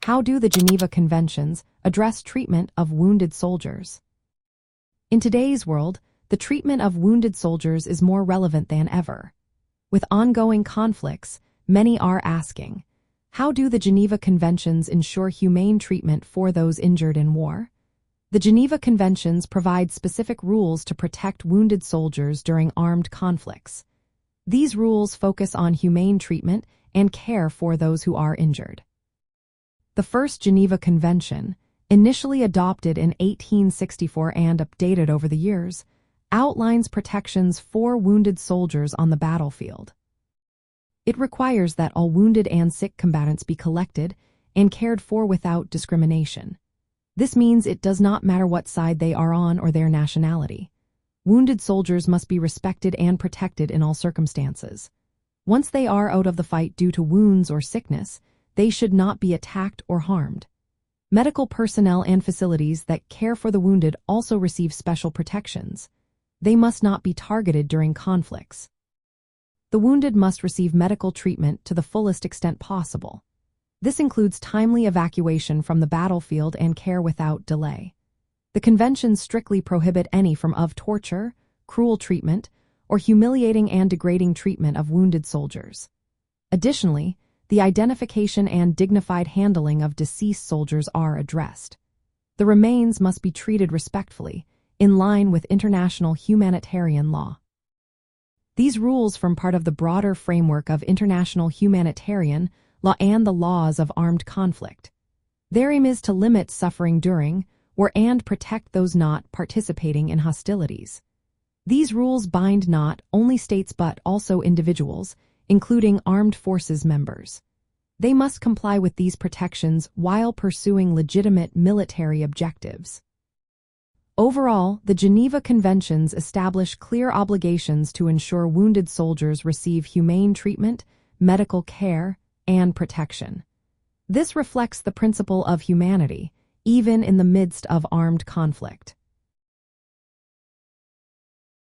How do the Geneva Conventions address treatment of wounded soldiers? In today's world, the treatment of wounded soldiers is more relevant than ever. With ongoing conflicts, many are asking, how do the Geneva Conventions ensure humane treatment for those injured in war? The Geneva Conventions provide specific rules to protect wounded soldiers during armed conflicts. These rules focus on humane treatment and care for those who are injured. The first Geneva Convention, initially adopted in 1864 and updated over the years, outlines protections for wounded soldiers on the battlefield. It requires that all wounded and sick combatants be collected and cared for without discrimination. This means it does not matter what side they are on or their nationality. Wounded soldiers must be respected and protected in all circumstances. Once they are out of the fight due to wounds or sickness, they should not be attacked or harmed. Medical personnel and facilities that care for the wounded also receive special protections. They must not be targeted during conflicts. The wounded must receive medical treatment to the fullest extent possible. This includes timely evacuation from the battlefield and care without delay. The conventions strictly prohibit any form of torture, cruel treatment, or humiliating and degrading treatment of wounded soldiers. Additionally, the identification and dignified handling of deceased soldiers are addressed. The remains must be treated respectfully, in line with international humanitarian law. These rules form part of the broader framework of international humanitarian law and the laws of armed conflict. Their aim is to limit suffering during war and protect those not participating in hostilities. These rules bind not only states but also individuals, including armed forces members. They must comply with these protections while pursuing legitimate military objectives. Overall, the Geneva Conventions establish clear obligations to ensure wounded soldiers receive humane treatment, medical care, and protection. This reflects the principle of humanity, even in the midst of armed conflict.